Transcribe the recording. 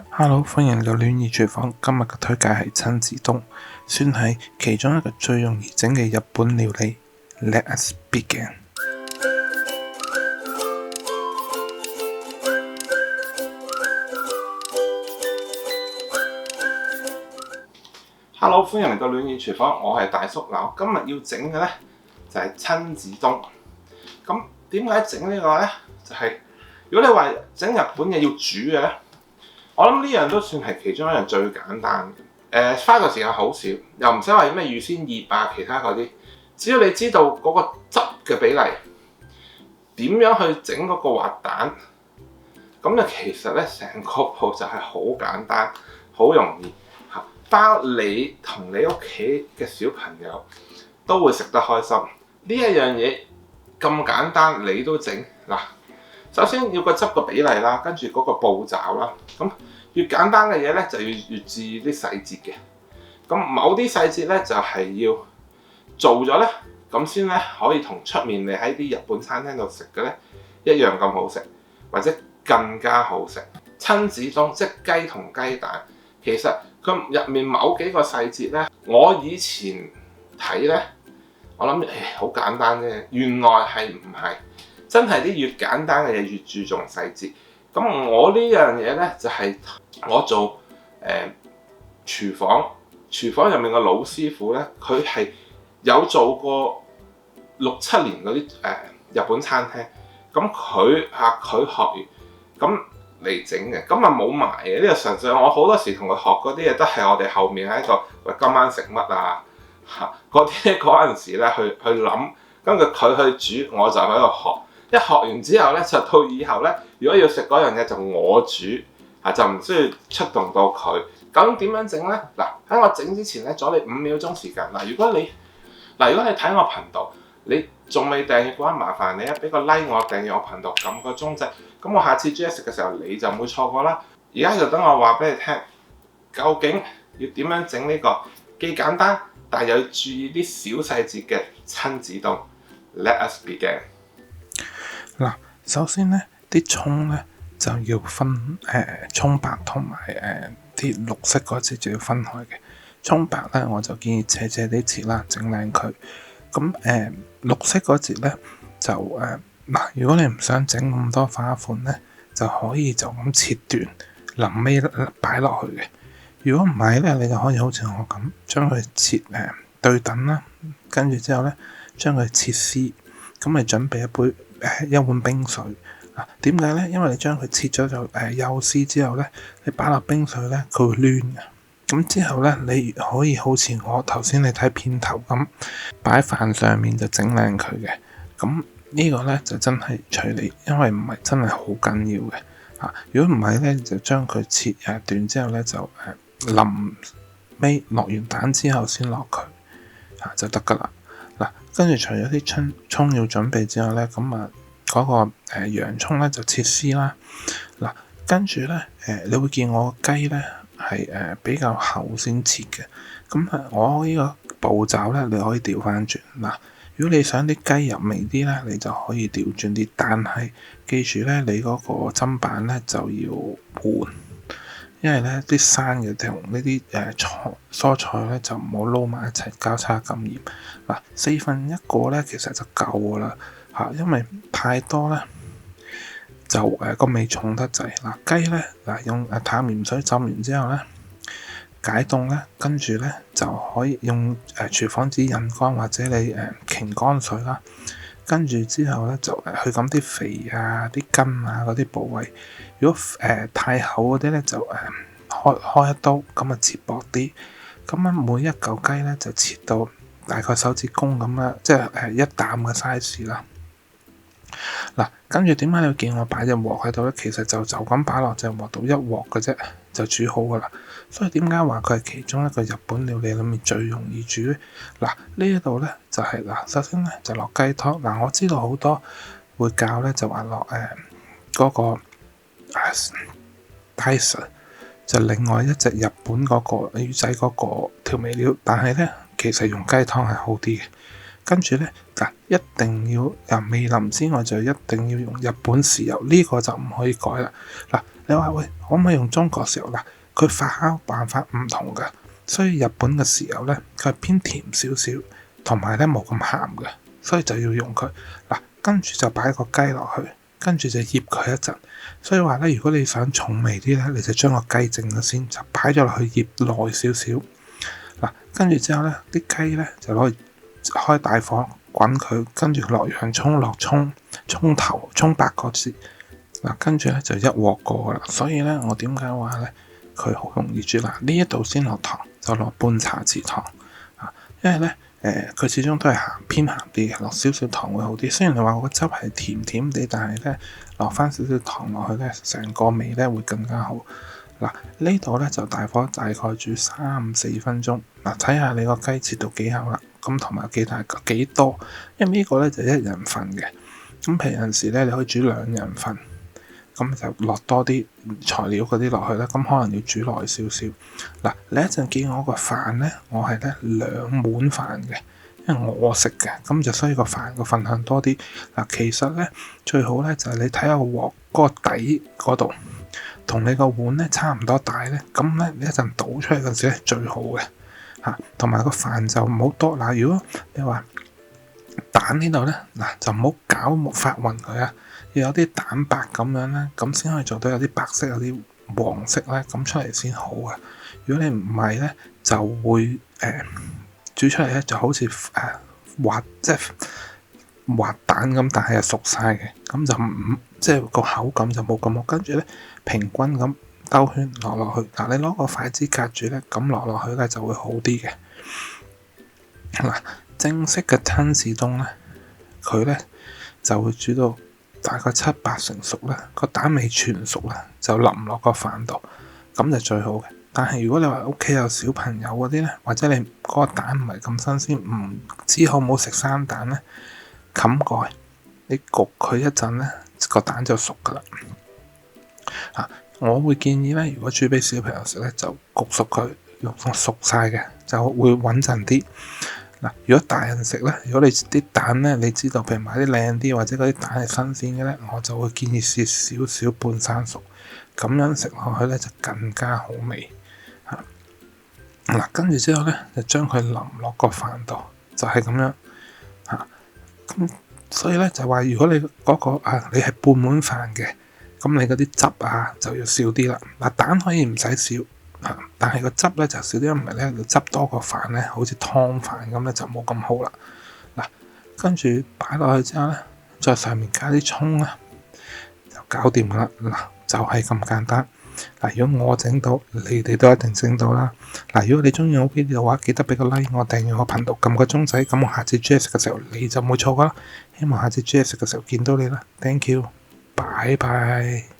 Hello，歡迎嚟到戀意廚房。今日嘅推介係親子丼，算係其中一個最容易整嘅日本料理。Let us begin。Hello，歡迎嚟到戀意廚房，我係大叔。我今日要整嘅呢就係親子丼。咁點解整呢個呢？就係如果你話整日本嘢要煮嘅呢，我諗呢樣都算係其中一樣最簡單嘅。花嘅時間好少，又唔使話咩預先醃啊，其他嗰啲，只要你知道嗰個汁嘅比例，點樣去整嗰個滑蛋，咁就其實咧成個步就係好簡單，好容易嚇，包你同你屋企嘅小朋友都會食得開心。呢一樣嘢咁簡單，你都整嗱。首先要個汁個比例啦，跟住嗰個步驟啦。咁越簡單嘅嘢咧，就要越注意啲細節嘅。咁某啲細節咧，就係要做咗咧，咁先咧可以同出面你喺啲日本餐廳度食嘅咧一樣咁好食，或者更加好食。親子丼即係雞同雞蛋，其實佢入面某幾個細節咧，我以前睇咧，我諗好簡單啫，原來係唔係？真係啲越簡單嘅嘢越注重細節。咁我呢樣嘢呢，就係我做廚房入面嘅老師傅呢，佢係有做過6、7年嗰啲日本餐廳。咁佢學完咁嚟整嘅，咁啊冇賣嘅。呢個純粹我好多時同佢學嗰啲嘢都係我哋後面喺度喂今晚食乜啊嗰啲嗰陣時呢去諗，跟住佢去煮，我就喺度學。一學完之後咧，就到以後咧，如果要食嗰樣嘢就我煮，就唔需要出動到佢。咁點樣整咧？嗱，喺我整之前咧，阻你5秒鐘時間。如果你睇我頻道，你仲未訂閱嘅話，麻煩你俾個 like 我，訂閱我頻道，撳個鐘仔。咁我下次煮嘢食嘅時候，你就唔會錯過啦。而家就等我話俾你聽，究竟要點樣整呢個既簡單但又要注意啲小細節嘅親子丼。Let us begin。嗱，首先咧，啲葱咧就要分葱白同埋啲綠色嗰隻就要分開嘅。葱白咧我就建議斜斜啲切啦，整靚佢。咁綠色嗰節咧就嗱，如果你唔想整咁多花款咧，就可以就咁切斷，臨尾擺落去嘅。如果唔係咧，你就可以好似我咁將佢切對等啦，跟住之後咧將佢切絲，咁咪準備一碗冰水。點解咧？因為你將佢切咗就幼絲之後咧，你擺落冰水咧，佢會攣嘅。咁之後咧，你可以好似我頭先你睇片頭咁，擺飯上面就整靚佢嘅。咁呢個咧就真係隨你，因為唔係真係好緊要嘅。如果唔係咧，就將佢切段之後咧，就臨尾落完蛋之後先落佢就得噶啦。嗱，跟住除咗啲葱要準備之後咧，咁嗰個洋葱咧就切絲啦。嗱，跟住咧你會見我個雞咧係比較厚先切嘅。咁我呢個步驟咧，你可以調翻轉。嗱，如果你想啲雞入味啲咧，你就可以調轉啲，但係記住咧，你嗰個砧板咧就要換，因為咧啲生嘅同呢啲蔬菜咧就唔好撈埋一齊交叉感染。嗱，1/4個咧其實就夠噶啦因為太多咧就個味重得滯。雞咧用淡鹽水浸完之後咧解凍咧，跟住咧就可以用廚房紙印乾或者你擎乾水啦。跟住之後咧就去咁啲肥啊、啲筋啊嗰啲部位。如果太厚嗰啲咧就開一刀，咁切薄啲。咁每一嚿雞咧就切到大概手指公咁啦，即係一啖嘅 size 啦。嗱，跟住點解你要見我擺隻鑊喺度咧？其實就咁擺落隻鑊度一鑊嘅啫，就煮好噶啦。所以點解話佢係其中一個日本料理裏面最容易煮咧？嗱，呢一度咧就係首先咧就落雞湯。嗱，我知道好多會教咧就話落嗰個Daisha，就另外一隻日本嗰個魚仔嗰個調味料，但係咧其實用雞湯係好啲嘅。跟住咧一定要味淋之外，就一定要用日本豉油，呢個就唔可以改啦。你話喂，可唔可以用中國豉油嗱？佢發酵辦法唔同㗎，所以日本嘅豉油咧，佢係偏甜少少，同埋咧冇咁鹹嘅，所以就要用佢嗱。跟住就擺個雞落去，跟住就醃佢一陣。所以話咧，如果你想重味啲咧，你就將個雞整咗先，就擺咗落去醃耐少少嗱。跟住之後咧，啲雞咧就攞去開大火滾佢，跟住落洋葱、落葱頭、葱白嗰時嗱，跟住咧就一鑊過啦。所以咧，我點解話咧佢好容易煮嗱？呢一度先落糖，就落半茶匙糖啊，因為咧。佢始終都係偏鹹啲嘅，落少少糖會好啲。雖然你話個汁係甜甜地，但係咧落翻少少糖落去咧，成個味咧會更加好。嗱，呢度咧就大火大概煮3-4分鐘。嗱，睇下你個雞切到幾厚啦，咁同埋幾大幾多，因為呢個咧就1人份嘅。咁譬如有陣時咧，你可以煮2人份。咁就落多啲材料嗰啲落去啦，咁可能要煮耐少少。嗱，你一陣見我個飯咧，我係咧2碗飯嘅，因為我食嘅，咁就所以個飯個份量多啲。嗱，其實咧最好咧就係你睇下個鑊嗰個底嗰度，同你個碗咧差唔多大咧，咁咧你一陣倒出嚟嗰陣時咧最好嘅嚇。同埋個飯就唔好多。嗱，如果你話蛋呢度咧，嗱就唔好攪發勻佢啊。要有啲蛋白咁樣咧，咁先可以做到有啲白色、有啲黃色咧，咁出嚟先好啊！如果你唔係咧，就會煮出嚟咧就好似滑蛋咁，但係又熟晒嘅，咁就唔即係個口感就冇咁好。跟住咧平均咁兜圈落去，嗱你攞個筷子夾住咧，咁落去咧就會好啲嘅。嗱，正式嘅親子冬咧，佢咧就會煮到大概7-8成熟啦，個蛋未全熟啦，就淋落個飯度，咁就最好嘅。但係如果你話屋企有小朋友嗰啲咧，或者你嗰個蛋唔係咁新鮮，唔知好唔好食生蛋咧，冚蓋，你焗佢一陣咧，個蛋就熟噶啦。我會建議咧，如果煮俾小朋友食咧，就焗熟佢，用熟晒嘅就會穩陣啲。嗱，如果大人食咧，如果你啲蛋咧，你知道譬如買啲靚啲或者嗰啲蛋係新鮮嘅咧，我就會建議試少少半生熟，咁樣食落去咧就更加好味嚇。嗱，跟住之後咧就將佢淋落個飯度，就係咁樣嚇。咁所以咧就話，如果你嗰個你係半碗飯嘅，咁你嗰啲汁就要少啲啦。嗱，蛋可以唔使少。但係個汁咧就少啲，因為咧個汁多過飯咧，好似湯飯咁咧就冇咁好啦。嗱，跟住擺落去之後咧，再上面加啲葱咧，就搞掂啦。嗱，就係咁簡單。嗱，如果我整到，你哋都一定整到啦。嗱，如果你中意我 video 嘅話，記得俾個 like 我，訂閱我頻道，撳個鐘仔，咁我下次煮嘢食嘅時候你就唔會錯噶啦。希望下次煮嘢食嘅時候見到你啦。Thank you，拜拜。